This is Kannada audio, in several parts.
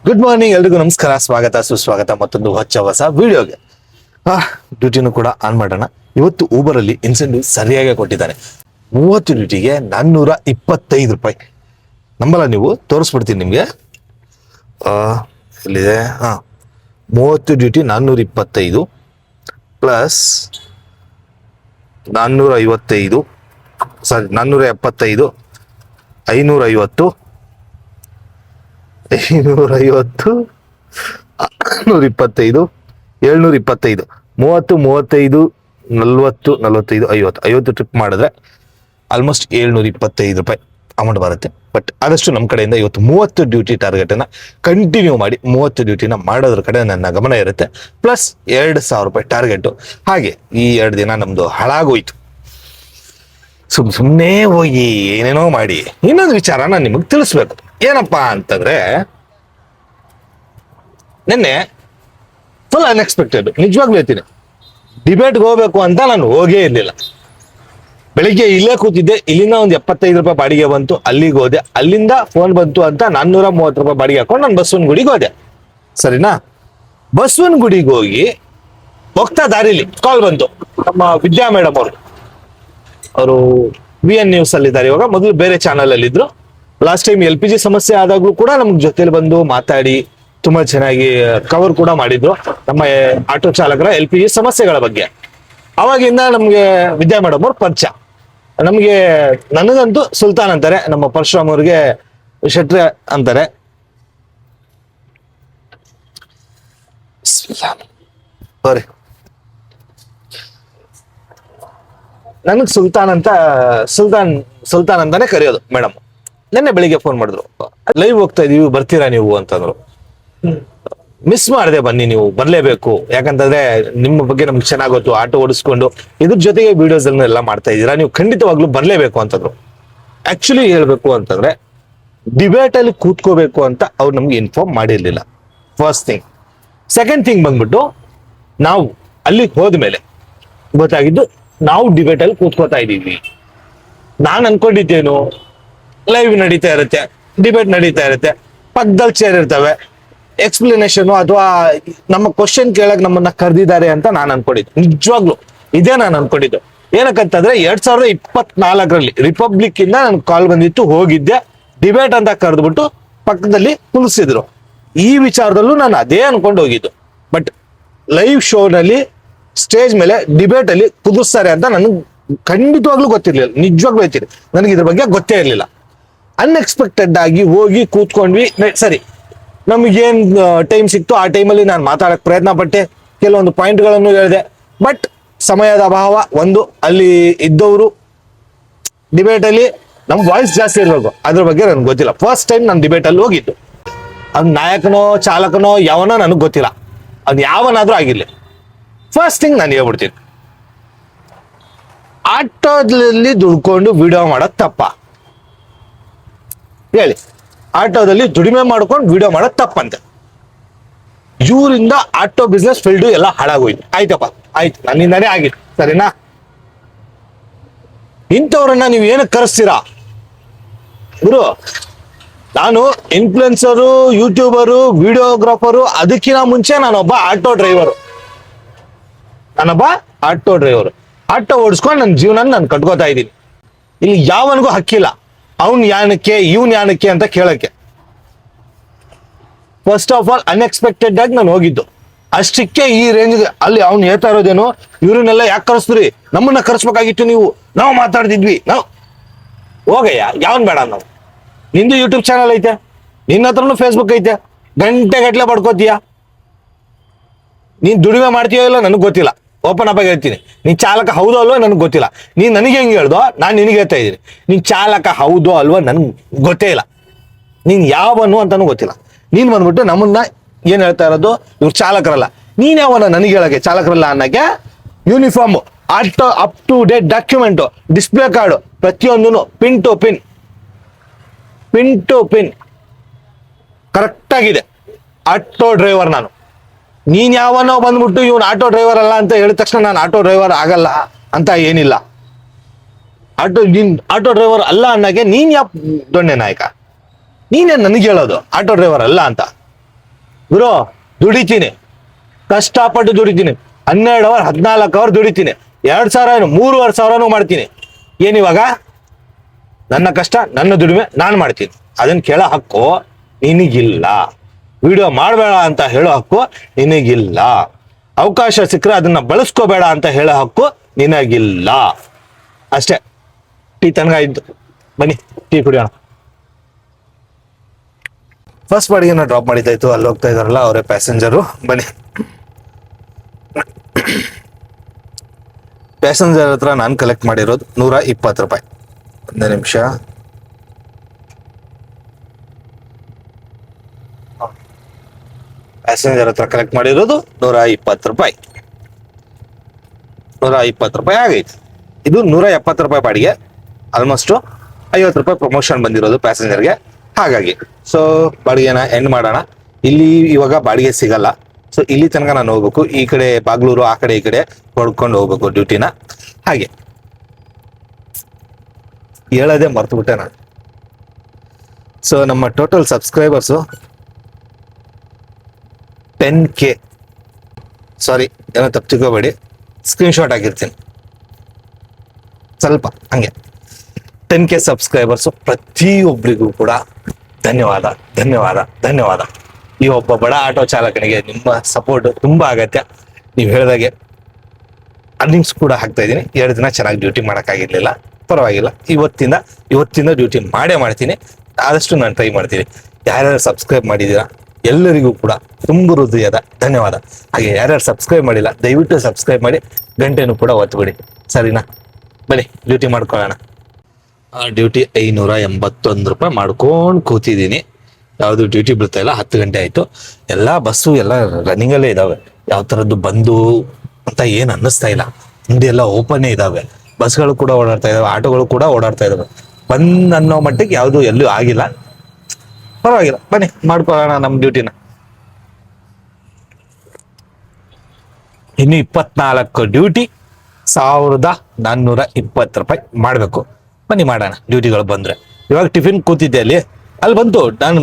ಗುಡ್ ಮಾರ್ನಿಂಗ್, ಎಲ್ರಿಗೂ ನಮಸ್ಕಾರ, ಸ್ವಾಗತ ಸುಸ್ವಾಗತ ಮತ್ತೊಂದು ಹೊಸ ವಿಡಿಯೋಗೆ. ಡ್ಯೂಟಿನೂ ಕೂಡ ಆನ್ ಮಾಡೋಣ. ಇವತ್ತು ಊಬರ್ ಅಲ್ಲಿ ಇನ್ಸೆಂಟಿವ್ ಸರಿಯಾಗಿ ಕೊಟ್ಟಿದ್ದಾನೆ. 30 ಡ್ಯೂಟಿಗೆ 425 ರೂಪಾಯಿ. ನಂಬಲ್ಲ ನೀವು, ತೋರಿಸ್ಬಿಡ್ತೀನಿ ನಿಮ್ಗೆ. ಎಲ್ಲಿದೆ? 30 ಡ್ಯೂಟಿ 425 ಪ್ಲಸ್ 455, ಸಾರಿ 475, 550, 550, 625, 725, 30, 35, 40, 45, 50 ಟ್ರಿಪ್ ಮಾಡಿದ್ರೆ ಆಲ್ಮೋಸ್ಟ್ 725 ರೂಪಾಯಿ ಅಮೌಂಟ್ ಬರುತ್ತೆ. ಬಟ್ ಆದಷ್ಟು ನಮ್ಮ ಕಡೆಯಿಂದ ಇವತ್ತು 30 ಡ್ಯೂಟಿ ಟಾರ್ಗೆಟ್ ಅನ್ನ ಕಂಟಿನ್ಯೂ ಮಾಡಿ 30 ಡ್ಯೂಟಿನ ಮಾಡೋದ್ರ ಕಡೆ ನನ್ನ ಗಮನ ಇರುತ್ತೆ. ಪ್ಲಸ್ 2,000 ರೂಪಾಯಿ ಟಾರ್ಗೆಟ್. ಹಾಗೆ ಈ 2 ದಿನ ನಮ್ದು ಹಾಳಾಗೋಯ್ತು. ಸುಮ್ಮನೆ ಹೋಗಿ ಏನೇನೋ ಮಾಡಿ ಇನ್ನೊಂದು ವಿಚಾರ ನಾನು ನಿಮಗೆ ತಿಳಿಸ್ಬೇಕು. ಏನಪ್ಪಾ ಅಂತಂದ್ರೆ, ನಿನ್ನೆ ಫುಲ್ ಅನ್ಎಕ್ಸ್ಪೆಕ್ಟೆಡ್, ನಿಜವಾಗ್ಲೂ ಹೇಳ್ತೀನಿ. ಡಿಬೇಟ್ಗೆ ಹೋಗ್ಬೇಕು ಅಂತ ನಾನು ಹೋಗೇ ಇರಲಿಲ್ಲ. ಬೆಳಿಗ್ಗೆ ಇಲ್ಲೇ ಕೂತಿದ್ದೆ, ಇಲ್ಲಿಂದ ಒಂದು 75 ರೂಪಾಯಿ ಬಾಡಿಗೆ ಬಂತು, ಅಲ್ಲಿಗೆ ಹೋದೆ. ಅಲ್ಲಿಂದ ಫೋನ್ ಬಂತು ಅಂತ 430 ರೂಪಾಯಿ ಬಾಡಿಗೆ ಹಾಕೊಂಡು ನಾನು ಬಸವನ ಗುಡಿಗೆ ಹೋದೆ. ಸರಿನಾ? ಬಸವನ ಗುಡಿಗೆ ಹೋಗ್ತಾ ದಾರಿಲಿ ಕಾಲ್ ಬಂತು. ನಮ್ಮ ವಿದ್ಯಾ ಮೇಡಮ್ ಅವರು VN ನ್ಯೂಸ್ ಅಲ್ಲಿ ಇದ್ದಾರೆ. ಇವಾಗ ಮೊದಲು ಬೇರೆ ಚಾನಲ್ ಅಲ್ಲಿ ಇದ್ರು. ಲಾಸ್ಟ್ ಟೈಮ್ LPG ಸಮಸ್ಯೆ ಆದಾಗ್ಲೂ ಕೂಡ ನಮ್ಗೆ ಜೊತೆಲಿ ಬಂದು ಮಾತಾಡಿ ತುಂಬಾ ಚೆನ್ನಾಗಿ ಕವರ್ ಕೂಡ ಮಾಡಿದ್ರು ನಮ್ಮ ಆಟೋ ಚಾಲಕರ LPG ಸಮಸ್ಯೆಗಳ ಬಗ್ಗೆ. ಅವಾಗಿಂದ ನಮ್ಗೆ ವಿದ್ಯಾ ಮೇಡಮ್ ಅವ್ರ ಪರಿಚಯ. ನಮ್ಗೆ ನನಗಂತೂ ಸುಲ್ತಾನ್ ಅಂತಾರೆ, ನಮ್ಮ ಪರಶುರಾಮ್ ಅವ್ರಿಗೆ ಶೆಟ್ರೆ ಅಂತಾರೆ. ನನಗ್ ಸುಲ್ತಾನ್ ಅಂತಾನೆ ಕರೆಯೋದು ಮೇಡಮ್. ನೆನ್ನೆ ಬೆಳಿಗ್ಗೆ ಫೋನ್ ಮಾಡಿದ್ರು, ಲೈವ್ ಹೋಗ್ತಾ ಇದೀವಿ, ಬರ್ತೀರಾ ನೀವು ಅಂತಂದ್ರು. ಮಿಸ್ ಮಾಡಿದೆ, ಬನ್ನಿ ನೀವು ಬರ್ಲೇಬೇಕು, ಯಾಕಂತಂದ್ರೆ ನಿಮ್ಮ ಬಗ್ಗೆ ನಮ್ಗೆ ಚೆನ್ನಾಗ್ ಗೊತ್ತು. ಆಟೋ ಓಡಿಸ್ಕೊಂಡು ಇದ್ರ ಜೊತೆಗೆ ವಿಡಿಯೋಸ್ ಎಲ್ಲ ಮಾಡ್ತಾ ಇದ್ದೀರಾ, ನೀವು ಖಂಡಿತವಾಗ್ಲೂ ಬರ್ಲೇಬೇಕು ಅಂತಂದ್ರು. ಆಕ್ಚುಲಿ ಹೇಳ್ಬೇಕು ಅಂತಂದ್ರೆ ಡಿಬೇಟ್ ಅಲ್ಲಿ ಕೂತ್ಕೋಬೇಕು ಅಂತ ಅವ್ರು ನಮ್ಗೆ ಇನ್ಫಾರ್ಮ್ ಮಾಡಿರ್ಲಿಲ್ಲ, ಫಸ್ಟ್ ಥಿಂಗ್. ಸೆಕೆಂಡ್ ಥಿಂಗ್ ಬಂದ್ಬಿಟ್ಟು, ನಾವು ಅಲ್ಲಿಗೆ ಹೋದ್ಮೇಲೆ ಗೊತ್ತಾಗಿದ್ದು ನಾವು ಡಿಬೇಟ್ ಅಲ್ಲಿ ಕೂತ್ಕೋತಾ ಇದೀವಿ. ನಾನ್ ಅನ್ಕೊಂಡಿದ್ದೇನು, ಲೈವ್ ನಡೀತಾ ಇರುತ್ತೆ, ಡಿಬೇಟ್ ನಡೀತಾ ಇರುತ್ತೆ, ಪಕ್ಕದಲ್ಲಿ ಚೇರ್ ಇರ್ತವೆ, ಎಕ್ಸ್ಪ್ಲನೇಷನ್ ಅಥವಾ ನಮ್ಮ ಕ್ವಶನ್ ಕೇಳಕ್ ನಮ್ಮನ್ನ ಕರೆದಿದ್ದಾರೆ ಅಂತ ನಾನು ಅನ್ಕೊಂಡಿದ್ದೆ. ನಿಜವಾಗ್ಲು ಇದೇ ನಾನು ಅನ್ಕೊಂಡಿದ್ದು. ಏನಕ್ಕಂತಂದ್ರೆ 2024ರಲ್ಲಿ ರಿಪಬ್ಲಿಕ್ ಇಂದ ನನ್ ಕಾಲ್ ಬಂದಿತ್ತು, ಹೋಗಿದ್ದೆ, ಡಿಬೇಟ್ ಅಂತ ಕರೆದ್ಬಿಟ್ಟು ಪಕ್ಕದಲ್ಲಿ ಕುಳಿಸಿದ್ರು. ಈ ವಿಚಾರದಲ್ಲೂ ನಾನು ಅದೇ ಅನ್ಕೊಂಡು ಹೋಗಿದ್ದು. ಬಟ್ ಲೈವ್ ಶೋನಲ್ಲಿ ಸ್ಟೇಜ್ ಮೇಲೆ ಡಿಬೇಟ್ ಅಲ್ಲಿ ಕುದಿಸ್ತಾರೆ ಅಂತ ನನಗೆ ಖಂಡಿತವಾಗ್ಲೂ ಗೊತ್ತಿರ್ಲಿಲ್ಲ. ನಿಜವಾಗ್ಲೂ ಹೇಳ್ತೀನಿ, ನನಗೆ ಇದ್ರ ಬಗ್ಗೆ ಗೊತ್ತೇ ಇರಲಿಲ್ಲ. ಅನ್ಎಕ್ಸ್ಪೆಕ್ಟೆಡ್ ಆಗಿ ಹೋಗಿ ಕೂತ್ಕೊಂಡ್ವಿ. ಸರಿ, ನಮಗೇನ್ ಟೈಮ್ ಸಿಕ್ತು ಆ ಟೈಮಲ್ಲಿ ನಾನು ಮಾತಾಡಕ್ ಪ್ರಯತ್ನ ಪಟ್ಟೆ, ಕೆಲವೊಂದು ಪಾಯಿಂಟ್ಗಳನ್ನು ಹೇಳಿದೆ. ಬಟ್ ಸಮಯದ ಅಭಾವ ಒಂದು, ಅಲ್ಲಿ ಇದ್ದವರು ಡಿಬೇಟ್ ಅಲ್ಲಿ ನಮ್ ವಾಯ್ಸ್ ಜಾಸ್ತಿ ಇರ್ಬೇಕು, ಅದ್ರ ಬಗ್ಗೆ ನನ್ಗೆ ಗೊತ್ತಿಲ್ಲ. ಫಸ್ಟ್ ಟೈಮ್ ನಾನು ಡಿಬೇಟ್ ಅಲ್ಲಿ ಹೋಗಿದ್ದು. ಅದ್ ನಾಯಕನೋ ಚಾಲಕನೋ ಯಾವನೋ ನನಗೆ ಗೊತ್ತಿಲ್ಲ, ಅದ್ ಯಾವನಾದ್ರೂ ಆಗಿರ್ಲಿ. ಫಸ್ಟ್ ಥಿಂಗ್ ನಾನು ಹೇಳ್ಬಿಡ್ತೀನಿ, ಆಟೋದಲ್ಲಿ ದುಡ್ಕೊಂಡು ವಿಡಿಯೋ ಮಾಡೋದು ತಪ್ಪ? ಹೇಳಿ. ಆಟೋದಲ್ಲಿ ದುಡಿಮೆ ಮಾಡ್ಕೊಂಡು ವಿಡಿಯೋ ಮಾಡೋದು ತಪ್ಪಂತೆ. ಇವರಿಂದ ಆಟೋ ಬಿಸ್ನೆಸ್ ಫೀಲ್ಡ್ ಎಲ್ಲ ಹಾಳಾಗೋಯ್ತು. ಆಯ್ತಪ್ಪ, ಆಯ್ತು, ನನ್ನಿಂದಾನೇ ಆಗಿತ್ತು, ಸರಿನಾ? ಇಂಥವ್ರನ್ನ ನೀವು ಏನಕ್ಕೆ ಕರೆಸ್ತೀರಾ ಗುರು? ನಾನು ಇನ್ಫ್ಲುಯೆನ್ಸರು, ಯೂಟ್ಯೂಬರು, ವಿಡಿಯೋಗ್ರಾಫರು, ಅದಕ್ಕಿಂತ ಮುಂಚೆ ನಾನೊಬ್ಬ ಆಟೋ ಡ್ರೈವರು. ಆಟೋ ಓಡಿಸ್ಕೊಂಡು ನನ್ನ ಜೀವನ ನಾನು ಕಟ್ಕೋತಾ ಇದ್ದೀನಿ. ಇಲ್ಲಿ ಯಾವನಿಗೂ ಹಕ್ಕಿಲ್ಲ ಅವ್ನ್ ಯಾನಕ್ಕೆ ಇವನ್ ಯಾನಕ್ಕೆ ಅಂತ ಕೇಳಕ್ಕೆ. ಫಸ್ಟ್ ಆಫ್ ಆಲ್ ಅನ್ಎಕ್ಸ್ಪೆಕ್ಟೆಡ್ ಆಗಿ ನಾನು ಹೋಗಿದ್ದು. ಅಷ್ಟಕ್ಕೆ ಈ ರೇಂಜ್ ಅಲ್ಲಿ ಅವ್ನು ಹೇಳ್ತಾ ಇರೋದೇನು, ಇವ್ರನ್ನೆಲ್ಲ ಯಾಕೆ ಕರೆಸ್ತೀರಿ, ನಮ್ಮನ್ನ ಕರೆಸ್ಬೇಕಾಗಿತ್ತು ನೀವು, ನಾವು ಮಾತಾಡ್ತಿದ್ವಿ. ನಾವು ಹೋಗಯ್ಯ, ಯಾವನ್ ಬೇಡ. ನಾವು ನಿಂದು ಯೂಟ್ಯೂಬ್ ಚಾನಲ್ ಐತೆ, ನಿನ್ನ ಹತ್ರನು ಫೇಸ್ಬುಕ್ ಐತೆ, ಗಂಟೆ ಗಟ್ಲೆ ಪಡ್ಕೋತೀಯ. ನೀನ್ ದುಡಿಮೆ ಮಾಡ್ತೀಯೋ ಇಲ್ಲ ನನಗೆ ಗೊತ್ತಿಲ್ಲ, ಓಪನ್ ಅಪ್ ಆಗಿ ಹೇಳ್ತೀನಿ. ನೀನ್ ಚಾಲಕ ಹೌದೋ ಅಲ್ವೋ ನನಗೆ ಗೊತ್ತಿಲ್ಲ. ನೀನ್ ನನಗೆ ಹೆಂಗೆ ಹೇಳ್ದೋ ನಾನು ನಿನಗೆ ಹೇಳ್ತಾ ಇದ್ದೀನಿ. ನೀನ್ ಚಾಲಕ ಹೌದೋ ಅಲ್ವೋ ನನ್ಗೆ ಗೊತ್ತೇ ಇಲ್ಲ, ನೀನ್ ಯಾವನು ಅಂತಾನು ಗೊತ್ತಿಲ್ಲ. ನೀನ್ ಬಂದ್ಬಿಟ್ಟು ನಮ್ಮನ್ನ ಏನ್ ಹೇಳ್ತಾ ಇರೋದು, ಇವ್ರು ಚಾಲಕರಲ್ಲ. ನೀನ್ ಯಾವನ ನನಗೆ ಹೇಳಕ್ಕೆ ಚಾಲಕರಲ್ಲ ಅನ್ನಕ್ಕೆ? Uniform, auto up to date document, display card, ಪ್ರತಿಯೊಂದೂ ಪಿನ್ ಟು ಪಿನ್ ಕರೆಕ್ಟ್ ಆಗಿದೆ. ಆಟೋ ಡ್ರೈವರ್ ನಾನು. ನೀನ್ ಯಾವನೋ ಬಂದ್ಬಿಟ್ಟು ಇವನ್ ಆಟೋ ಡ್ರೈವರ್ ಅಲ್ಲ ಅಂತ ಹೇಳಿದ ತಕ್ಷಣ ನಾನು ಆಟೋ ಡ್ರೈವರ್ ಆಗಲ್ಲ ಅಂತ ಏನಿಲ್ಲ. ನೀನ್ ಆಟೋ ಡ್ರೈವರ್ ಅಲ್ಲ ಅನ್ನಕ್ಕೆ ನೀನ್ ಯಾವ ದೊಣ್ಣೆ ನಾಯಕ? ನೀನೇನ್ ನನಗೆ ಹೇಳೋದು ಆಟೋ ಡ್ರೈವರ್ ಅಲ್ಲ ಅಂತ? ಗುರು ದುಡಿತೀನಿ, ಕಷ್ಟಪಟ್ಟು ದುಡಿತೀನಿ, 12 ಅವರ್ 14 ಅವರ್ ದುಡಿತೀನಿ, 2,000 3,500 ಮಾಡ್ತೀನಿ. ಏನಿವಾಗ ನನ್ನ ಕಷ್ಟ ನನ್ನ ದುಡಿಮೆ ನಾನು ಮಾಡ್ತೀನಿ, ಅದನ್ನ ಕೇಳೋ ಹಕ್ಕು ನಿನಗಿಲ್ಲ. ವಿಡಿಯೋ ಮಾಡಬೇಡ ಅಂತ ಹೇಳೋ ಹಕ್ಕು ನಿನಗಿಲ್ಲ. ಅವಕಾಶ ಸಿಕ್ಕರೆ ಅದನ್ನ ಬಳಸ್ಕೋಬೇಡ ಅಂತ ಹೇಳೋ ಹಕ್ಕು ನಿನಗಿಲ್ಲ. ಅಷ್ಟೇ. ಟೀ ತನಗ ಇದ್ದು ಬನ್ನಿ ಟೀ ಕುಡಿಯೋಣ. ಫಸ್ಟ್ ಬಾಡಿಗೆನ ಡ್ರಾಪ್ ಮಾಡಿದ್ದಾಯ್ತು, ಅಲ್ಲಿ ಹೋಗ್ತಾ ಇದಾರಲ್ಲ ಅವರೇ ಪ್ಯಾಸೆಂಜರು. ಬನ್ನಿ. ಪ್ಯಾಸೆಂಜರ್ ಹತ್ರ ನಾನು ಕಲೆಕ್ಟ್ ಮಾಡಿರೋದು 120 ರೂಪಾಯಿ. ಒಂದೇ ನಿಮಿಷ. ಪ್ಯಾಸೆಂಜರ್ ಹತ್ರ ಕಲೆಕ್ಟ್ ಮಾಡಿರೋದು 120 ರೂಪಾಯಿ. 120 ರೂಪಾಯಿ ಆಗೈತೆ. ಇದು 170 ರೂಪಾಯಿ ಬಾಡಿಗೆ. ಆಲ್ಮೋಸ್ಟ್ 50 ರೂಪಾಯಿ ಪ್ರಮೋಷನ್ ಬಂದಿರೋದು ಪ್ಯಾಸೆಂಜರ್ಗೆ. ಹಾಗಾಗಿ ಸೊ ಬಾಡಿಗೆನ ಎಂಡ್ ಮಾಡೋಣ. ಇಲ್ಲಿ ಇವಾಗ ಬಾಡಿಗೆ ಸಿಗಲ್ಲ. ಸೊ ಇಲ್ಲಿ ತನಕ ನಾನು ಹೋಗ್ಬೇಕು. ಈ ಕಡೆ ಬಾಗ್ಲೂರು, ಆ ಕಡೆ ಈ ಕಡೆ ಹೊಡ್ಕೊಂಡು ಹೋಗ್ಬೇಕು ಡ್ಯೂಟಿನ. ಹಾಗೆ ಹೇಳೋದೇ ಮರ್ತು ಬಿಟ್ಟೆ ನಾನು. ಸೊ ನಮ್ಮ ಟೋಟಲ್ ಸಬ್ಸ್ಕ್ರೈಬರ್ಸು 10K. ಸಾರಿ, ಏನೋ ತಪ್ಪು ತಿಳ್ಕೋಬೇಡಿ, ಸ್ಕ್ರೀನ್ಶಾಟ್ ಆಗಿರ್ತೀನಿ ಸ್ವಲ್ಪ ಹಂಗೆ. 10K subscribers. ಪ್ರತಿಯೊಬ್ಬರಿಗೂ ಕೂಡ ಧನ್ಯವಾದ ಧನ್ಯವಾದ ಧನ್ಯವಾದ. ಈ ಒಬ್ಬ ಬಡ ಆಟೋ ಚಾಲಕನಿಗೆ ನಿಮ್ಮ ಸಪೋರ್ಟ್ ತುಂಬಾ ಅಗತ್ಯ. ನೀವು ಹೇಳಿದಾಗೆ ಅರ್ನಿಂಗ್ಸ್ ಕೂಡ ಹಾಕ್ತಾ ಇದ್ದೀನಿ. 2 ದಿನ ಚೆನ್ನಾಗಿ ಡ್ಯೂಟಿ ಮಾಡೋಕ್ಕಾಗಿರ್ಲಿಲ್ಲ, ಪರವಾಗಿಲ್ಲ. ಇವತ್ತಿಂದ ಡ್ಯೂಟಿ ಮಾಡ್ತೀನಿ. ಆದಷ್ಟು ನಾನು ಟ್ರೈ ಮಾಡ್ತೀನಿ. ಯಾರ್ಯಾರು ಸಬ್ಸ್ಕ್ರೈಬ್ ಮಾಡಿದ್ದೀರಾ ಎಲ್ಲರಿಗೂ ಕೂಡ ತುಂಬ ಹೃದಯದ ಧನ್ಯವಾದ. ಹಾಗೆ ಯಾರ್ಯಾರು ಸಬ್ಸ್ಕ್ರೈಬ್ ಮಾಡಿಲ್ಲ ದಯವಿಟ್ಟು ಸಬ್ಸ್ಕ್ರೈಬ್ ಮಾಡಿ, ಗಂಟೆನೂ ಕೂಡ ಒತ್ತುಬಿಡಿ, ಸರಿನಾ? ಬನ್ನಿ ಡ್ಯೂಟಿ ಮಾಡ್ಕೊಳ್ಳೋಣ. ಡ್ಯೂಟಿ 581 ರೂಪಾಯಿ ಮಾಡ್ಕೊಂಡು ಕೂತಿದ್ದೀನಿ. ಯಾವುದು ಡ್ಯೂಟಿ ಬಿಡ್ತಾ ಇಲ್ಲ. 10 ಗಂಟೆ ಆಯ್ತು. ಎಲ್ಲ ಬಸ್ಸು ಎಲ್ಲ ರನ್ನಿಂಗಲ್ಲೇ ಇದಾವೆ. ಯಾವ ಥರದ್ದು ಬಂದು ಅಂತ ಏನು ಅನ್ನಿಸ್ತಾ ಇಲ್ಲ. ಹಿಂದೆ ಎಲ್ಲ ಓಪನ್ನೇ ಇದಾವೆ. ಬಸ್ಗಳು ಕೂಡ ಓಡಾಡ್ತಾ ಇದಾವೆ, ಆಟೋಗಳು ಕೂಡ ಓಡಾಡ್ತಾ ಇದಾವೆ. ಬಂದ್ ಅನ್ನೋ ಮಟ್ಟಿಗೆ ಯಾವುದು ಎಲ್ಲೂ ಆಗಿಲ್ಲ. ಪರವಾಗಿಲ್ಲ, ಬನ್ನಿ ಮಾಡ್ಕೊಳ್ಳೋಣ ನಮ್ಮ ಡ್ಯೂಟಿನ. ಇನ್ನು 24 ಡ್ಯೂಟಿ 1420 ರೂಪಾಯಿ ಮಾಡಬೇಕು. ಬನ್ನಿ ಮಾಡೋಣ ಡ್ಯೂಟಿಗಳು ಬಂದ್ರೆ. ಇವಾಗ ಟಿಫಿನ್ ಕೂತಿದ್ದೆ ಅಲ್ಲಿ ಬಂತು. ನಾನು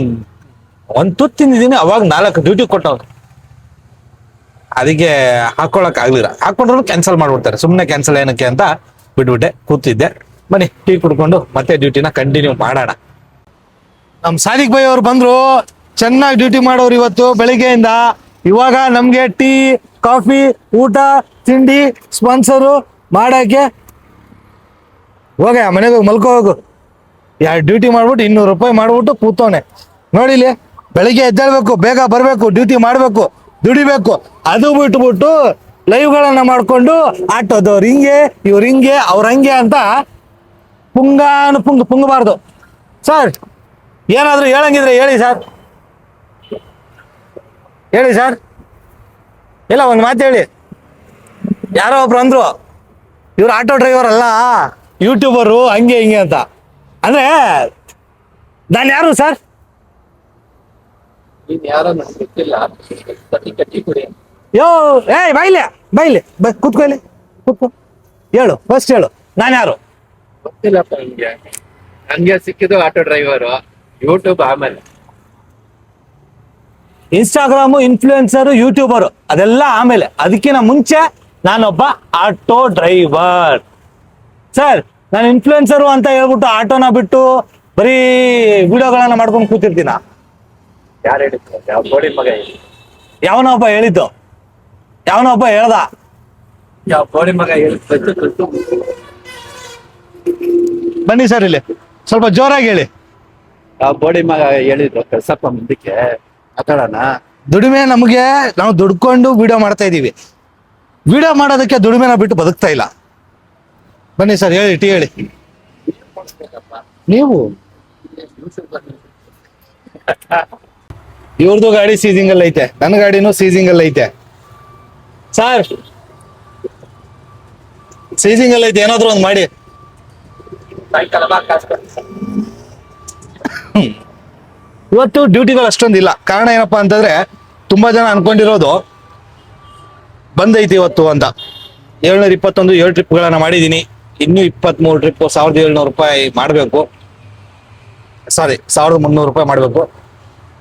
ಒಂದು ತುತ್ತು ತಿಂದಿದ್ದೀನಿ, ಅವಾಗ 4 ಡ್ಯೂಟಿ ಕೊಟ್ಟವ್ರು. ಅದಕ್ಕೆ ಹಾಕೊಳಕ್ ಆಗ್ಲಿಲ್ಲ. ಹಾಕೊಂಡ್ರು ಕ್ಯಾನ್ಸಲ್ ಮಾಡ್ಬಿಡ್ತಾರೆ. ಸುಮ್ಮನೆ ಕ್ಯಾನ್ಸಲ್ ಏನಕ್ಕೆ ಅಂತ ಬಿಟ್ಬಿಟ್ಟೆ, ಕೂತಿದ್ದೆ. ಬನ್ನಿ ಟೀ ಕುಡ್ಕೊಂಡು ಮತ್ತೆ ಡ್ಯೂಟಿನ ಕಂಟಿನ್ಯೂ ಮಾಡೋಣ. ನಮ್ ಸಾದಿಕ್ ಭಾಯ್ ಅವ್ರು ಬಂದ್ರು, ಚೆನ್ನಾಗಿ ಡ್ಯೂಟಿ ಮಾಡೋರು ಇವತ್ತು ಬೆಳಿಗ್ಗೆಯಿಂದ. ಇವಾಗ ನಮ್ಗೆ ಟೀ, ಕಾಫಿ, ಊಟ, ತಿಂಡಿ ಸ್ಪಾನ್ಸರು ಮಾಡಕ್ಕೆ ಹೋಗ ಮನೆಗೆ ಹೋಗಿ ಮಲ್ಕೋ ಹೋಗು. 2 ಡ್ಯೂಟಿ ಮಾಡ್ಬಿಟ್ಟು 200 ರೂಪಾಯಿ ಮಾಡ್ಬಿಟ್ಟು ಕೂತವನೆ ನೋಡಿಲಿ. ಬೆಳಿಗ್ಗೆ ಎದ್ದೇಳ್ಬೇಕು, ಬೇಗ ಬರ್ಬೇಕು, ಡ್ಯೂಟಿ ಮಾಡ್ಬೇಕು, ದುಡಿಬೇಕು. ಅದು ಬಿಟ್ಬಿಟ್ಟು ಲೈವ್ಗಳನ್ನ ಮಾಡ್ಕೊಂಡು ಆಟೋದವ್ರು ಹಿಂಗೆ, ಇವ್ರು ಹಿಂಗೆ, ಅವ್ರ ಹಂಗೆ ಅಂತ ಪುಂಗಬಾರ್ದು. ಸರ್ ಏನಾದ್ರು ಹೇಳಂಗಿದ್ರೆ ಹೇಳಿ ಸರ್, ಹೇಳಿ ಸರ್. ಇಲ್ಲ ಒಂದು ಮಾತು ಹೇಳಿ. ಯಾರೋ ಒಬ್ರು ಅಂದ್ರು ಇವ್ರು ಆಟೋ ಡ್ರೈವರ್ ಅಲ್ಲ, ಯೂಟ್ಯೂಬರು ಹಂಗೆ ಹಿಂಗೆ ಅಂತ. ಅಂದ್ರೆ ನಾನು ಯಾರು ಸರ್? ಯೋ ಬೈಲೆ ಕೂತ್ಕೋ ಹೇಳು, ಫಸ್ಟ್ ಹೇಳು ನಾನು ಯಾರು? ಗೊತ್ತಿಲ್ಲಪ್ಪ. ನಂಗೆ ಸಿಕ್ಕಿದ್ದು ಆಟೋ ಡ್ರೈವರು, ಯೂಟ್ಯೂಬ್ ಆಮೇಲೆ ಇನ್ಸ್ಟಾಗ್ರಾಮು, ಇನ್ಫ್ಲೂಯೆನ್ಸರು, ಯೂಟ್ಯೂಬರು ಅದೆಲ್ಲ ಆಮೇಲೆ. ಅದಕ್ಕಿಂತ ಮುಂಚೆ ನಾನೊಬ್ಬ ಆಟೋ ಡ್ರೈವರ್. ಸರ್ ನಾನು ಇನ್ಫ್ಲೂಯೆನ್ಸರು ಅಂತ ಹೇಳ್ಬಿಟ್ಟು ಆಟೋನ ಬಿಟ್ಟು ಬರೀ ವಿಡಿಯೋಗಳನ್ನ ಮಾಡ್ಕೊಂಡು ಕೂತಿರ್ತೀನ? ಯಾರು ಹೇಳಿದ್ರು? ಯಾವ ಬೋಡಿ ಮಗ ಹೇಳಿ? ಯಾವನೊಬ್ಬ ಹೇಳಿದ್ದು? ಯಾವನೊಬ್ಬ ಹೇಳ್ದ? ಯಾವ ಬೋಡಿ ಮಗ ಹೇಳಿದ್ದು? ಬನ್ನಿ ಸರ್ ಇಲ್ಲಿ ಸ್ವಲ್ಪ ಜೋರಾಗಿ ಹೇಳಿ. ಯಾವ ಬೋಡಿ ಮಗ ಹೇಳಿದ್ರು? ಕಳ್ಸಪ್ಪ ಮುಂದಕ್ಕೆ ಮಾತಾಡೋಣ. ದುಡಿಮೆ ನಮಗೆ, ನಾವು ದುಡ್ಕೊಂಡು ವಿಡಿಯೋ ಮಾಡ್ತಾ ಇದೀವಿ. ವಿಡಿಯೋ ಮಾಡೋದಕ್ಕೆ ದುಡಿಮೆನ ಬಿಟ್ಟು ಬದುಕ್ತಾ ಇಲ್ಲ. ಬನ್ನಿ ಸರ್ ಹೇಳಿ, ಟೀ ಹೇಳಿ. ನೀವು ಇವ್ರದ್ದು ಗಾಡಿ ಸೀಸಿಂಗ್ ಅಲ್ಲಿ ಐತೆ, ನನ್ನ ಗಾಡಿನೂ ಸೀಸಿಂಗ್ ಅಲ್ಲಿ ಐತೆ. ಸರ್ ಸೀಸಿಂಗ್ ಅಲ್ಲಿ ಐತೆ, ಏನಾದ್ರು ಒಂದು ಮಾಡಿ. ಇವತ್ತು ಡ್ಯೂಟಿಗಳು ಅಷ್ಟೊಂದಿಲ್ಲ. ಕಾರಣ ಏನಪ್ಪಾ ಅಂತಂದ್ರೆ ತುಂಬಾ ಜನ ಅನ್ಕೊಂಡಿರೋದು ಬಂದೈತಿ ಇವತ್ತು ಅಂತ. 721 7 ಟ್ರಿಪ್ಗಳನ್ನ ಮಾಡಿದೀನಿ. ಇನ್ನೂ 23 ಟ್ರಿಪ್ 1700 ರೂಪಾಯಿ ಮಾಡಬೇಕು. ಸಾರಿ 1300 ರೂಪಾಯಿ ಮಾಡಬೇಕು.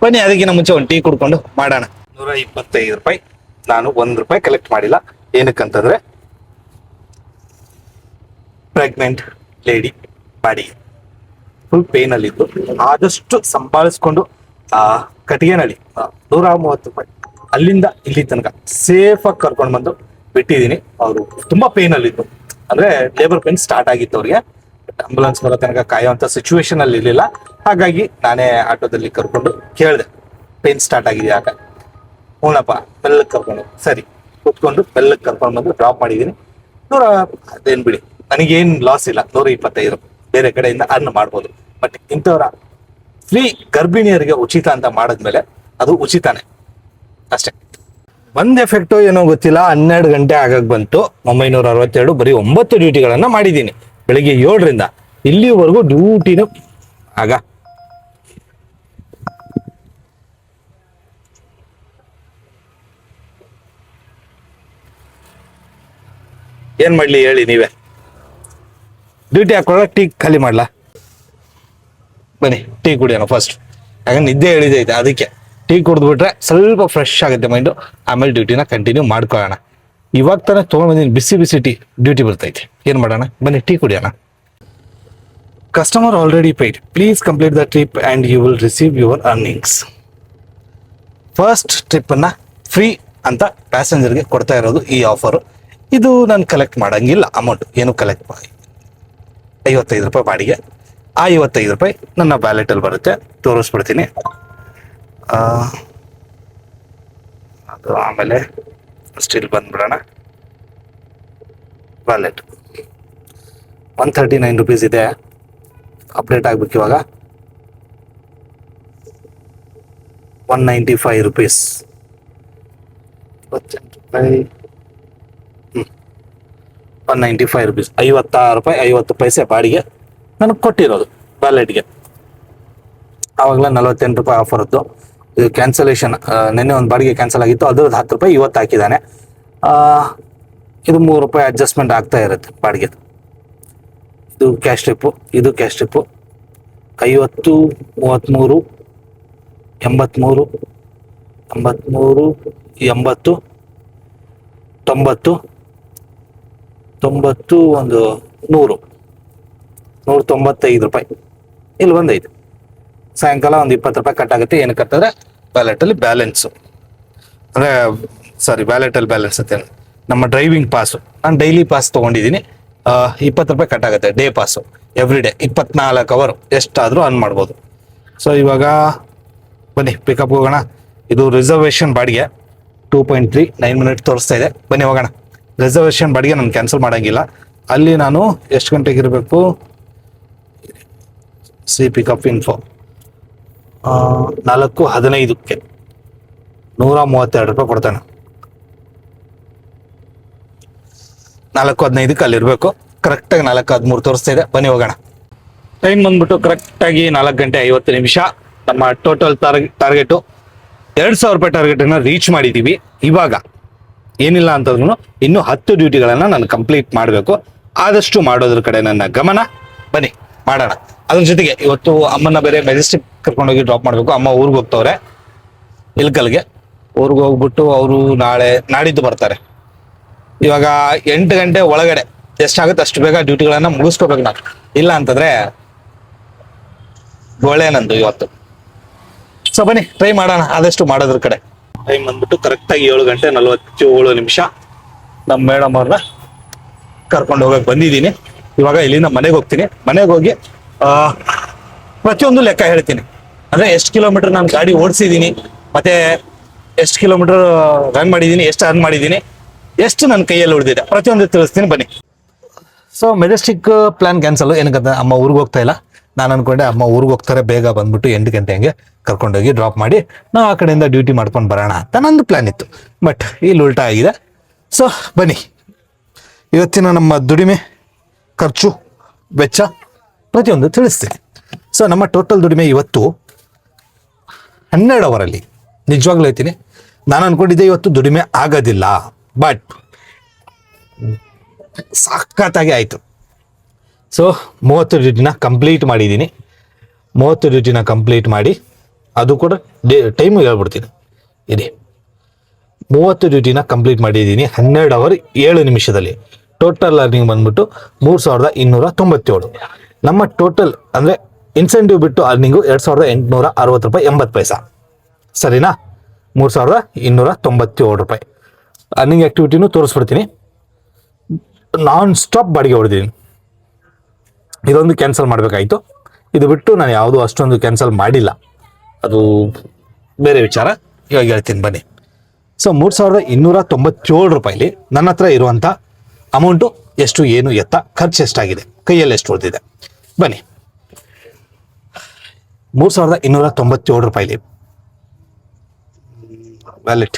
ಬನ್ನಿ ಅದಕ್ಕಿಂತ ಮುಂಚೆ ಒಂದು ಟೀ ಕುಡ್ಕೊಂಡು ಮಾಡೋಣ. 125 ರೂಪಾಯಿ. ನಾನು ₹1 ಕಲೆಕ್ಟ್ ಮಾಡಿಲ್ಲ. ಏನಕ್ಕಂತಂದ್ರೆ ಪ್ರೆಗ್ನೆಂಟ್ ಲೇಡಿ ಬಾಡಿಗೆ ಫುಲ್ ಪೇನ್ ಅಲ್ಲಿ ಇದ್ದು ಆದಷ್ಟು ಸಂಭಾಳಿಸ್ಕೊಂಡು ಆ ಕಟ್ಟಿಗೆನಳ್ಳಿ ₹130 ಅಲ್ಲಿಂದ ಇಲ್ಲಿ ತನಕ ಸೇಫ್ ಆಗಿ ಕರ್ಕೊಂಡು ಬಂದು ಬಿಟ್ಟಿದ್ದೀನಿ. ಅವರು ತುಂಬಾ ಪೇನ್ ಅಲ್ಲಿದ್ದು, ಅಂದ್ರೆ ಲೇಬರ್ ಪೇನ್ ಸ್ಟಾರ್ಟ್ ಆಗಿತ್ತು ಅವ್ರಿಗೆ. ಆಂಬುಲೆನ್ಸ್ ಬರೋ ತನಕ ಕಾಯುವಂತ ಸಿಚುವೇಶನ್ ಅಲ್ಲಿ ಇರ್ಲಿಲ್ಲ. ಹಾಗಾಗಿ ನಾನೇ ಆಟೋದಲ್ಲಿ ಕರ್ಕೊಂಡು ಕೇಳಿದೆ, ಪೇನ್ ಸ್ಟಾರ್ಟ್ ಆಗಿದೆ ಯಾಕ? ಹೂನಪ್ಪ, ಬೆಲ್ಲಕ್ಕೆ ಕರ್ಕೊಂಡು, ಸರಿ ಕೂತ್ಕೊಂಡು ಬೆಲ್ಲಕ್ಕೆ ಕರ್ಕೊಂಡು ಬಂದು ಡ್ರಾಪ್ ಮಾಡಿದ್ದೀನಿ. ಅದೇನ್ ಬಿಡಿ, ನನಗೇನ್ ಲಾಸ್ ಇಲ್ಲ. 125 ಬೇರೆ ಕಡೆಯಿಂದ ಅರ್ನ್ ಮಾಡ್ಬೋದು. ಬಟ್ ಇಂಥವ್ರ ಫ್ರೀ ಗರ್ಭಿಣಿಯರಿಗೆ ಉಚಿತ ಅಂತ ಮಾಡಿದ್ಮೇಲೆ ಅದು ಉಚಿತಾನೆ ಅಷ್ಟೇ. ಒಂದ್ ಎಫೆಕ್ಟು ಏನೋ ಗೊತ್ತಿಲ್ಲ, 12 ಗಂಟೆ ಆಗಕ್ ಬಂತು. 962 ಬರೀ 9 ಡ್ಯೂಟಿಗಳನ್ನ ಮಾಡಿದ್ದೀನಿ. ಬೆಳಿಗ್ಗೆ 7ರಿಂದ ಇಲ್ಲಿವರೆಗೂ ಡ್ಯೂಟಿನೂ ಆಗ ಏನ್ ಮಾಡ್ಲಿ ಹೇಳಿ ನೀವೇ? ಡ್ಯೂಟಿ ಹಾಕೊಳ್ಳ ಟೀ ಖಾಲಿ ಮಾಡ್ಲಾ? ಬನ್ನಿ ಟೀ ಕುಡಿಯೋಣ ಫಸ್ಟ್. ಯಾಕಂದ್ರೆ ನಿದ್ದೆ ಹೇಳಿದೈತೆ, ಅದಕ್ಕೆ ಟೀ ಕುಡಿದ್ಬಿಟ್ರೆ ಸ್ವಲ್ಪ ಫ್ರೆಶ್ ಆಗುತ್ತೆ ಮೈಂಡು. ಆಮೇಲೆ ಡ್ಯೂಟಿನ ಕಂಟಿನ್ಯೂ ಮಾಡ್ಕೊಳ್ಳೋಣ. ಇವಾಗ ತಾನೇ ತೊಗೊಂಡ್ಬಂದಿನಿ ಬಿಸಿ ಬಿಸಿ ಟೀ, ಡ್ಯೂಟಿ ಬರ್ತೈತೆ. ಏನ್ ಮಾಡೋಣ, ಬನ್ನಿ ಟೀ ಕುಡಿಯೋಣ. Customer already paid, please complete the trip and you will receive your earnings. First ಟ್ರಿಪ್ಪನ್ನು ಫ್ರೀ ಅಂತ ಪ್ಯಾಸೆಂಜರ್ಗೆ ಕೊಡ್ತಾ ಇರೋದು ಈ ಆಫರು. ಇದು ನಾನು ಕಲೆಕ್ಟ್ ಮಾಡೋಂಗಿಲ್ಲ ಅಮೌಂಟ್, ಏನು ಕಲೆಕ್ಟ್ ಮಾಡಿ. ₹55 ಬಾಡಿಗೆ. ಆ ₹55 ನನ್ನ ವ್ಯಾಲೆಟಲ್ಲಿ ಬರುತ್ತೆ, ತೋರಿಸ್ಬಿಡ್ತೀನಿ. ಅದು ಆಮೇಲೆ ಸ್ಟಿಲ್ ಬಂದ್ಬಿಡೋಣ. ವ್ಯಾಲೆಟ್ ₹139 ಇದೆ. ಅಪ್ಡೇಟ್ ಆಗ್ಬೇಕು ಇವಾಗ. ₹195. ₹195 ₹56 ಬಾಡಿಗೆ ನನಗೆ ಕೊಟ್ಟಿರೋದು ವ್ಯಾಲೆಟ್ಗೆ. ಆವಾಗಲೇ ₹48 ಆಫರ್ ಇತ್ತು. ಇದು ಕ್ಯಾನ್ಸಲೇಷನ್, ನಿನ್ನೆ ಒಂದು ಬಾಡಿಗೆ ಕ್ಯಾನ್ಸಲ್ ಆಗಿತ್ತು, ಅದ್ರದ್ದು ₹10 ಇವತ್ತು ಹಾಕಿದ್ದಾನೆ. ಇದು ₹3 ಅಡ್ಜಸ್ಟ್ಮೆಂಟ್ ಆಗ್ತಾ ಇರುತ್ತೆ ಬಾಡಿಗೆ. ಇದು ಕ್ಯಾಶ್ ಟ್ರಿಪ್ಪು, ಇದು ಕ್ಯಾಶ್ ಟ್ರಿಪ್ಪು. 50, 33, 83, 83, 80, 90, 90, ಒಂದು 100, ₹195 ಇಲ್ಲಿ ಬಂದೈತೆ. ಸಾಯಂಕಾಲ ಒಂದು ₹20 ಕಟ್ ಆಗುತ್ತೆ. ಏನಕ್ಕಂತಂದ್ರೆ ವ್ಯಾಲೆಟಲ್ಲಿ ಬ್ಯಾಲೆನ್ಸು, ಅಂದರೆ ವ್ಯಾಲೆಟಲ್ಲಿ ಬ್ಯಾಲೆನ್ಸ್ ಅಂತ ನಮ್ಮ ಡ್ರೈವಿಂಗ್ ಪಾಸು. ನಾನು ಡೈಲಿ ಪಾಸ್ ತೊಗೊಂಡಿದ್ದೀನಿ. ₹20 ಕಟ್ ಆಗುತ್ತೆ. Day pass every day 24 hour ಎಷ್ಟಾದರೂ ಅರ್ನ್ ಮಾಡ್ಬೋದು. ಸೊ ಇವಾಗ ಬನ್ನಿ ಪಿಕಪ್ ಹೋಗೋಣ. ಇದು ರಿಸರ್ವೇಷನ್ ಬಾಡಿಗೆ 2.3 9 ಮಿನಿಟ್ ತೋರಿಸ್ತಾ ಇದೆ. ಬನ್ನಿ ಹೋಗೋಣ. ರಿಸರ್ವೇಷನ್ ಬಾಡಿಗೆ ನಾನು ಕ್ಯಾನ್ಸಲ್ ಮಾಡೋಂಗಿಲ್ಲ. ಅಲ್ಲಿ ನಾನು ಎಷ್ಟು ಗಂಟೆಗೆ ಇರಬೇಕು? ಸಿ ಪಿಕಪ್ ಇನ್ಫೋ 4:15ಕ್ಕೆ ₹132 ಕೊಡ್ತಾನೆ. 4:15ಕ್ಕೆ ಅಲ್ಲಿರ್ಬೇಕು. ಕರೆಕ್ಟಾಗಿ 4:13 ತೋರಿಸ್ತಾ ಇದೆ. ಬನ್ನಿ ಹೋಗೋಣ. ಟೈಮ್ ಬಂದ್ಬಿಟ್ಟು ಕರೆಕ್ಟಾಗಿ 4:50 ನಮ್ಮ ಟೋಟಲ್ ಟಾರ್ಗೆಟು ₹2,000 ಟಾರ್ಗೆಟನ್ನು ರೀಚ್ ಮಾಡಿದ್ದೀವಿ. ಇವಾಗ ಏನಿಲ್ಲ ಅಂತಂದ್ರೂ ಇನ್ನೂ 10 ಡ್ಯೂಟಿಗಳನ್ನು ನಾನು ಕಂಪ್ಲೀಟ್ ಮಾಡಬೇಕು. ಆದಷ್ಟು ಮಾಡೋದ್ರ ಕಡೆ ನನ್ನ ಗಮನ. ಬನ್ನಿ ಮಾಡೋಣ. ಅದ್ರ ಜೊತೆಗೆ ಇವತ್ತು ಅಮ್ಮನ ಬೇರೆ ಮೆಜೆಸ್ಟಿಕ್ ಕರ್ಕೊಂಡೋಗಿ ಡ್ರಾಪ್ ಮಾಡಬೇಕು. ಅಮ್ಮ ಊರಿಗೆ ಹೋಗ್ತವ್ರೆ, ಇಲ್ಕಲ್ಗೆ. ಊರಿಗೆ ಹೋಗ್ಬಿಟ್ಟು ಅವರು ನಾಡಿದ್ದು ಬರ್ತಾರೆ. ಇವಾಗ 8 ಗಂಟೆ ಒಳಗಡೆ ಎಷ್ಟಾಗುತ್ತೆ ಅಷ್ಟು ಬೇಗ ಡ್ಯೂಟಿಗಳನ್ನ ಮುಗಿಸ್ಕೋಬೇಕು ನಾನು. ಇಲ್ಲ ಅಂತಂದ್ರೆ ಗೋಳೆ ನಂದು ಇವತ್ತು. ಸೊ ಬನ್ನಿ ಟ್ರೈ ಮಾಡೋಣ ಆದಷ್ಟು ಮಾಡೋದ್ರ ಕಡೆ. ಟೈಮ್ ಬಂದ್ಬಿಟ್ಟು ಕರೆಕ್ಟಾಗಿ 7:47. ನಮ್ಮ ಮೇಡಮ್ ಅವ್ರನ್ನ ಕರ್ಕೊಂಡು ಹೋಗಕ್ಕೆ ಬಂದಿದ್ದೀನಿ. ಇವಾಗ ಇಲ್ಲಿಂದ ಮನೆಗೆ ಹೋಗ್ತೀನಿ. ಮನೆಗೆ ಹೋಗಿ ಪ್ರತಿಯೊಂದು ಲೆಕ್ಕ ಹೇಳ್ತೀನಿ. ಅಂದ್ರೆ ಎಷ್ಟು ಕಿಲೋಮೀಟರ್ ನಾನು ಗಾಡಿ ಓಡಿಸಿದ್ದೀನಿ, ಮತ್ತೆ ಎಷ್ಟು ಕಿಲೋಮೀಟರ್ ರನ್ ಮಾಡಿದ್ದೀನಿ, ಎಷ್ಟು ಅರ್ನ್ ಮಾಡಿದ್ದೀನಿ, ಎಷ್ಟು ನನ್ನ ಕೈಯಲ್ಲಿ ಉಳಿದಿದೆ, ಪ್ರತಿಯೊಂದು ತಿಳಿಸ್ತೀನಿ ಬನ್ನಿ. So Majestic plan cancel. ಏನಕ್ಕಂತ ಅಮ್ಮ ಊರಿಗೆ ಹೋಗ್ತಾ ಇಲ್ಲ. ನಾನು ಅನ್ಕೊಂಡೆ ಅಮ್ಮ ಊರಿಗೆ ಹೋಗ್ತಾರೆ, ಬೇಗ ಬಂದ್ಬಿಟ್ಟು 8 ಗಂಟೆ ಹಂಗೆ ಕರ್ಕೊಂಡೋಗಿ ಡ್ರಾಪ್ ಮಾಡಿ ನಾವು ಆ ಕಡೆಯಿಂದ ಡ್ಯೂಟಿ ಮಾಡ್ಕೊಂಡು ಬರೋಣ ಅಂತ ನಂದು ಪ್ಲಾನ್ ಇತ್ತು. ಬಟ್ ಇಲ್ಲಿ ಉಲ್ಟಾ ಆಗಿದೆ. ಸೊ ಬನ್ನಿ ಇವತ್ತಿನ ನಮ್ಮ ದುಡಿಮೆ, ಖರ್ಚು, ವೆಚ್ಚ ಪ್ರತಿಯೊಂದು ತಿಳಿಸ್ತೀನಿ. ಸೊ ನಮ್ಮ ಟೋಟಲ್ ದುಡಿಮೆ ಇವತ್ತು 12 ಅವರಲ್ಲಿ, ನಿಜವಾಗ್ಲೂ ಹೇಳ್ತೀನಿ, ನಾನು ಅನ್ಕೊಂಡಿದ್ದೆ ಇವತ್ತು ದುಡಿಮೆ ಆಗೋದಿಲ್ಲ. ಬಟ್ ಸಖತ್ತಾಗಿ ಆಯಿತು. ಸೊ 30 ಡ್ಯೂಟಿನ ಕಂಪ್ಲೀಟ್ ಮಾಡಿದ್ದೀನಿ. 30 ಡ್ಯೂಟಿನ ಕಂಪ್ಲೀಟ್ ಮಾಡಿ ಅದು ಕೂಡ ಟೈಮು ಹೇಳ್ಬಿಡ್ತೀನಿ. ಇದೆ 30 ಡ್ಯೂಟಿನ ಕಂಪ್ಲೀಟ್ ಮಾಡಿದ್ದೀನಿ 12 ಅವರ್ 7 ನಿಮಿಷದಲ್ಲಿ. ಟೋಟಲ್ ಅರ್ನಿಂಗ್ ಬಂದ್ಬಿಟ್ಟು 3297. ನಮ್ಮ ಟೋಟಲ್ ಅಂದರೆ ಇನ್ಸೆಂಟಿವ್ ಬಿಟ್ಟು ಅರ್ನಿಂಗು 2860 ರೂಪಾಯಿ 80 ಪೈಸಾ. ಸರಿನಾ? 3297 ರೂಪಾಯಿ ಅರ್ನಿಂಗ್ ಆ್ಯಕ್ಟಿವಿಟಿನೂ ತೋರಿಸ್ಬಿಡ್ತೀನಿ. ನಾನ್ ಸ್ಟಾಪ್ ಬಾಡಿಗೆ ಹೊಡೆದಿದ್ದೀನಿ. ಇದೊಂದು ಕ್ಯಾನ್ಸಲ್ ಮಾಡಬೇಕಾಯಿತು. ಇದು ಬಿಟ್ಟು ನಾನು ಯಾವುದೂ ಅಷ್ಟೊಂದು ಕ್ಯಾನ್ಸಲ್ ಮಾಡಿಲ್ಲ, ಅದು ಬೇರೆ ವಿಚಾರ. ಇವಾಗ ಹೇಳ್ತೀನಿ ಬನ್ನಿ. ಸೊ 3297 ರೂಪಾಯಿಲಿ ನನ್ನ ಹತ್ರ ಇರುವಂಥ ಅಮೌಂಟು ಎಷ್ಟು, ಏನು, ಎತ್ತ, ಖರ್ಚು ಎಷ್ಟಾಗಿದೆ, ಕೈಯಲ್ಲಿ ಎಷ್ಟು ಉಳಿದಿದೆ ಬನ್ನಿ. 3297 ರೂಪಾಯಿಲಿ ವ್ಯಾಲೆಟ್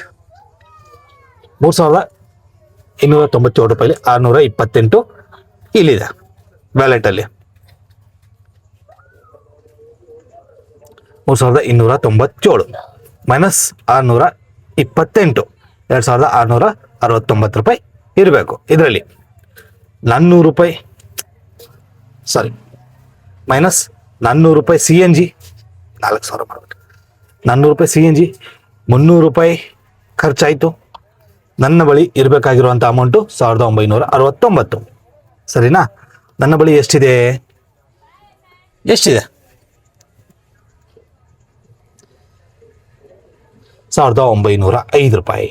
3297 ರೂಪಾಯಿಲಿ 628 ಇಲ್ಲಿದೆ ವ್ಯಾಲೆಟಲ್ಲಿ. 3297 ಮೈನಸ್ 628 2669 ರೂಪಾಯಿ ಇರಬೇಕು. ಇದರಲ್ಲಿ 400 ರೂಪಾಯಿ ಮೈನಸ್ 400 ರೂಪಾಯಿ CNG 4000 ಮಾಡ್ಬಿಟ್ಟು 400 ರೂಪಾಯಿ CNG 300 ರೂಪಾಯಿ ಖರ್ಚಾಯಿತು. ನನ್ನ ಬಳಿ ಇರಬೇಕಾಗಿರುವಂಥ ಅಮೌಂಟು 1969. ಸರಿನಾ? ನನ್ನ ಬಳಿ ಎಷ್ಟಿದೆ 1905 ರೂಪಾಯಿ.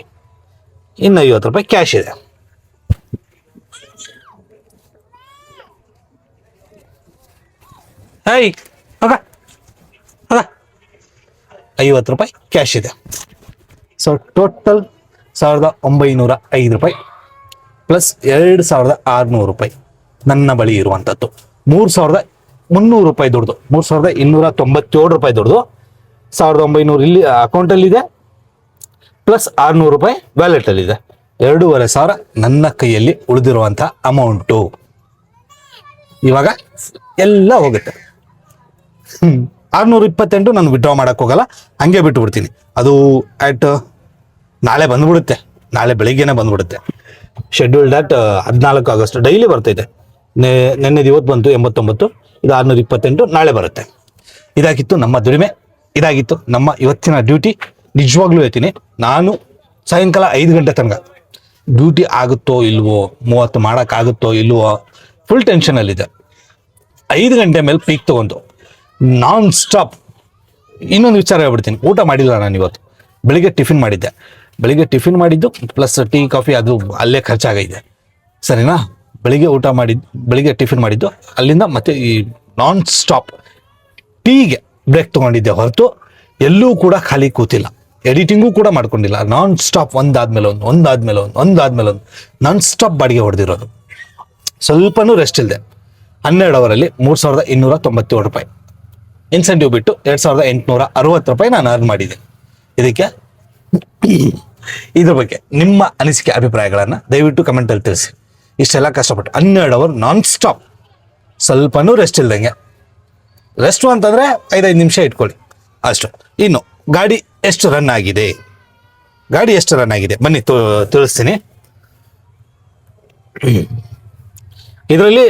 ಇನ್ನು 50 ರೂಪಾಯಿ ಕ್ಯಾಶ್ ಇದೆ. ಹೈ ಅದ 50 ರೂಪಾಯಿ ಕ್ಯಾಶ್ ಇದೆ. ಸೊ ಟೋಟಲ್ 1905 ರೂಪಾಯಿ ಪ್ಲಸ್ 2600 ರೂಪಾಯಿ ನನ್ನ ಬಳಿ ಇರುವಂಥದ್ದು. 3300 ರೂಪಾಯಿ ದುಡ್ದು 3297 ರೂಪಾಯಿ ದುಡ್ದು 1900 ಇಲ್ಲಿ ಅಕೌಂಟಲ್ಲಿದೆ, ಪ್ಲಸ್ 600 ರೂಪಾಯಿ ವ್ಯಾಲೆಟಲ್ಲಿದೆ. 2500 ನನ್ನ ಕೈಯಲ್ಲಿ ಉಳಿದಿರುವಂಥ ಅಮೌಂಟು. ಇವಾಗ ಎಲ್ಲ ಹೋಗುತ್ತೆ. 628 ನಾನು ವಿಡ್ರಾ ಮಾಡೋಕ್ಕೆ ಹೋಗಲ್ಲ, ಹಂಗೆ ಬಿಟ್ಟುಬಿಡ್ತೀನಿ. ಅದು ನಾಳೆ ಬಂದ್ಬಿಡುತ್ತೆ, ನಾಳೆ ಬೆಳಿಗ್ಗೆನೇ ಬಂದ್ಬಿಡುತ್ತೆ. ಶೆಡ್ಯೂಲ್ಡ್ ಅಟ್ 14 ಆಗಸ್ಟ್ ಡೈಲಿ ಬರ್ತೈತೆ. ನೆನ್ನೆದು ಇವತ್ತು ಬಂತು 89, ಇದು 628 ನಾಳೆ ಬರುತ್ತೆ. ಇದಾಗಿತ್ತು ನಮ್ಮ ದುಡಿಮೆ, ಇದಾಗಿತ್ತು ನಮ್ಮ ಇವತ್ತಿನ ಡ್ಯೂಟಿ. ನಿಜವಾಗ್ಲೂ ಹೇಳ್ತೀನಿ, ನಾನು ಸಾಯಂಕಾಲ 5 ಗಂಟೆ ತನಕ ಡ್ಯೂಟಿ ಆಗುತ್ತೋ ಇಲ್ವೋ, 30 ಮಾಡೋಕ್ಕಾಗುತ್ತೋ ಇಲ್ವೋ, ಫುಲ್ ಟೆನ್ಷನಲ್ಲಿದೆ. 5 ಗಂಟೆ ಮೇಲೆ ಪೀಕ್ ತೊಗೊಂಡು ನಾನ್ ಸ್ಟಾಪ್. ಇನ್ನೊಂದು ವಿಚಾರ ಹೇಳ್ಬಿಡ್ತೀನಿ, ಊಟ ಮಾಡಿಲ್ಲ ನಾನು ಇವತ್ತು. ಬೆಳಿಗ್ಗೆ ಟಿಫಿನ್ ಮಾಡಿದ್ದು ಪ್ಲಸ್ ಟೀ ಕಾಫಿ ಅದು ಅಲ್ಲೇ ಖರ್ಚಾಗಿದೆ. ಸರಿನಾ? ಬೆಳಿಗ್ಗೆ ಟಿಫಿನ್ ಮಾಡಿದ್ದು, ಅಲ್ಲಿಂದ ಮತ್ತೆ ಈ ನಾನ್ ಸ್ಟಾಪ್ ಟೀಗೆ ಬ್ರೇಕ್ ತೊಗೊಂಡಿದ್ದೆ ಹೊರತು ಎಲ್ಲೂ ಕೂಡ ಖಾಲಿ ಕೂತಿಲ್ಲ, ಎಡಿಟಿಂಗು ಕೂಡ ಮಾಡ್ಕೊಂಡಿಲ್ಲ. ನಾನ್ ಸ್ಟಾಪ್ ಒಂದಾದ್ಮೇಲೆ ಒಂದು ನಾನ್ ಸ್ಟಾಪ್ ಬಾಡಿಗೆ ಹೊಡೆದಿರೋದು. ಸ್ವಲ್ಪನೂ ರೆಸ್ಟ್ ಇಲ್ಲದೆ 12 ಅವರಲ್ಲಿ 3297 ರೂಪಾಯಿ ಇನ್ಸೆಂಟಿವ್ ಬಿಟ್ಟು 2860 ರೂಪಾಯಿ ನಾನು ಅರ್ನ್ ಮಾಡಿದ್ದೀನಿ. ಇದಕ್ಕೆ ಇದ್ರ ಬಗ್ಗೆ ನಿಮ್ಮ ಅನಿಸಿಕೆ ಅಭಿಪ್ರಾಯಗಳನ್ನು ದಯವಿಟ್ಟು ಕಮೆಂಟಲ್ಲಿ ತಿಳಿಸಿ. ಇಷ್ಟೆಲ್ಲ ಕಷ್ಟಪಟ್ಟು 12 ಅವರ್ ನಾನ್ ಸ್ಟಾಪ್, ಸ್ವಲ್ಪನೂ ರೆಸ್ಟ್ ಇಲ್ದಂಗೆ. ರೆಸ್ಟು ಅಂತಂದರೆ 5 ನಿಮಿಷ ಇಟ್ಕೊಳ್ಳಿ ಅಷ್ಟು. ಇನ್ನು ಗಾಡಿ ಎಷ್ಟು ರನ್ ಆಗಿದೆ ಬನ್ನಿ ತಿಳಿಸ್ತೀನಿ. ಇದರಲ್ಲಿ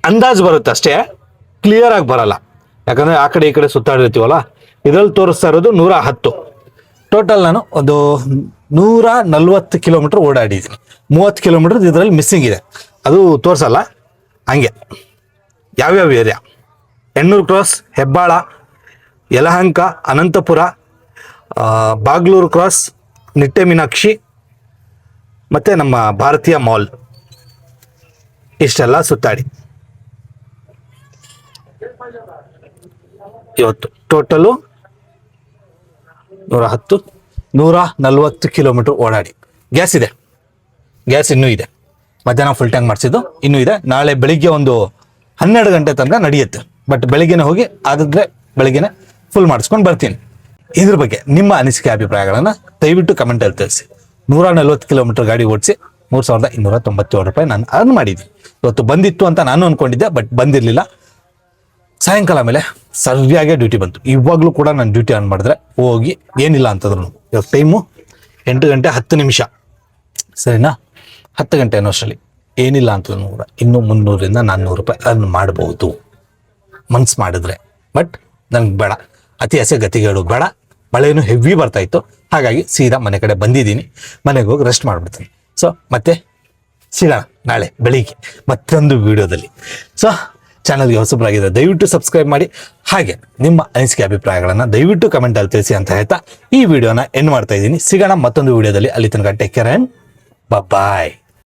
ಅಂದಾಜು ಬರುತ್ತೆ ಅಷ್ಟೇ, ಕ್ಲಿಯರ್ ಆಗಿ ಬರಲ್ಲ. ಯಾಕಂದರೆ ಆ ಕಡೆ ಈ ಕಡೆ ಸುತ್ತಾಡಿರ್ತೀವಲ್ಲ. ಇದರಲ್ಲಿ ತೋರಿಸ್ತಾ ಇರೋದು 110. ಟೋಟಲ್ ನಾನು ಒಂದು 140 ಕಿಲೋಮೀಟರ್ ಓಡಾಡಿದ್ದೀನಿ. 30 ಕಿಲೋಮೀಟರ್ ಇದರಲ್ಲಿ ಮಿಸ್ಸಿಂಗ್ ಇದೆ, ಅದು ತೋರಿಸಲ್ಲ. ಹಂಗೆ ಯಾವ್ಯಾವ area: Hennur cross, Hebbal, Yelahanka, Anantapura, Bagalur cross, Nitte Meenakshi, ಮತ್ತು ನಮ್ಮ ಭಾರತೀಯ ಮಾಲ್, ಇಷ್ಟೆಲ್ಲ ಸುತ್ತಾಡಿ ಇವತ್ತು ಟೋಟಲು 140 ಕಿಲೋಮೀಟರ್ ಓಡಾಡಿ. ಗ್ಯಾಸ್ ಇನ್ನೂ ಇದೆ. ಮಧ್ಯಾಹ್ನ ಫುಲ್ ಟ್ಯಾಂಕ್ ಮಾಡಿಸಿದ್ದು ಇನ್ನೂ ಇದೆ. ನಾಳೆ ಬೆಳಿಗ್ಗೆ ಒಂದು 12 ಗಂಟೆ ತನಕ ನಡೆಯುತ್ತೆ. ಬಟ್ ಬೆಳಿಗ್ಗೆನೆ ಹೋಗಿ ಆದ್ರೆ ಬೆಳಿಗ್ಗೆನೆ ಫುಲ್ ಮಾಡಿಸ್ಕೊಂಡು ಬರ್ತೀನಿ. ಇದ್ರ ಬಗ್ಗೆ ನಿಮ್ಮ ಅನಿಸಿಕೆ ಅಭಿಪ್ರಾಯಗಳನ್ನು ದಯವಿಟ್ಟು ಕಮೆಂಟಲ್ಲಿ ತಿಳಿಸಿ. 140 ಕಿಲೋಮೀಟರ್ ಗಾಡಿ ಓಡಿಸಿ 3297 ರೂಪಾಯಿ ನಾನು ಅರ್ನ್ ಮಾಡಿದ್ದೀನಿ. ಇವತ್ತು ಬಂದಿತ್ತು ಅಂತ ನಾನು ಅಂದ್ಕೊಂಡಿದ್ದೆ, ಬಟ್ ಬಂದಿರಲಿಲ್ಲ. ಸಾಯಂಕಾಲ ಮೇಲೆ ಸರಿಯಾಗಿ ಡ್ಯೂಟಿ ಬಂತು. ಇವಾಗಲೂ ಕೂಡ ನಾನು ಡ್ಯೂಟಿ ಆನ್ ಮಾಡಿದ್ರೆ ಹೋಗಿ ಏನಿಲ್ಲ ಅಂತಂದ್ರು. ಇವಾಗ ಟೈಮು 8 ಗಂಟೆ 10 ನಿಮಿಷ. ಸರಿನಾ? 10 ಗಂಟೆ ಅನ್ನೋಷ್ಟರಲ್ಲಿ ಏನಿಲ್ಲ ಅಂತಂದ್ರೂ ಕೂಡ ಇನ್ನೂ 300ರಿಂದ 400 ರೂಪಾಯಿ ಅರ್ನ್ ಮಾಡ್ಬೋದು ಮನ್ಸು ಮಾಡಿದ್ರೆ. ಬಟ್ ನನಗೆ ಬೇಡ, ಅತಿ ಆಸೆ ಗತಿಗೇಡು ಬೇಡ. ಮಳೆನೂ ಹೆವಿ ಬರ್ತಾಯಿತ್ತು, ಹಾಗಾಗಿ ಸೀದಾ ಮನೆ ಕಡೆ ಬಂದಿದ್ದೀನಿ. ಮನೆಗೆ ಹೋಗಿ ರೆಸ್ಟ್ ಮಾಡ್ಬಿಡ್ತೀನಿ. ಸೊ ಮತ್ತೆ ಸಿಗೋಣ ನಾಳೆ ಬೆಳಿಗ್ಗೆ ಮತ್ತೊಂದು ವಿಡಿಯೋದಲ್ಲಿ. ಸೊ ಚಾನಲ್ಗೆ ಹೊಸಬರಾಗಿದ್ದರೆ ದಯವಿಟ್ಟು ಸಬ್ಸ್ಕ್ರೈಬ್ ಮಾಡಿ. ಹಾಗೆ ನಿಮ್ಮ ಅನಿಸಿಕೆ ಅಭಿಪ್ರಾಯಗಳನ್ನು ದಯವಿಟ್ಟು ಕಮೆಂಟಲ್ಲಿ ತಿಳಿಸಿ ಅಂತ ಹೇಳ್ತಾ ಈ ವಿಡಿಯೋನ ಎಂಡ್ ಮಾಡ್ತಾ ಇದ್ದೀನಿ. ಸಿಗೋಣ ಮತ್ತೊಂದು ವಿಡಿಯೋದಲ್ಲಿ. ಅಲ್ಲಿ ತನಕ ಟೇಕ್ ಕೇರ್ ಆ್ಯಂಡ್ ಬಾಯ್.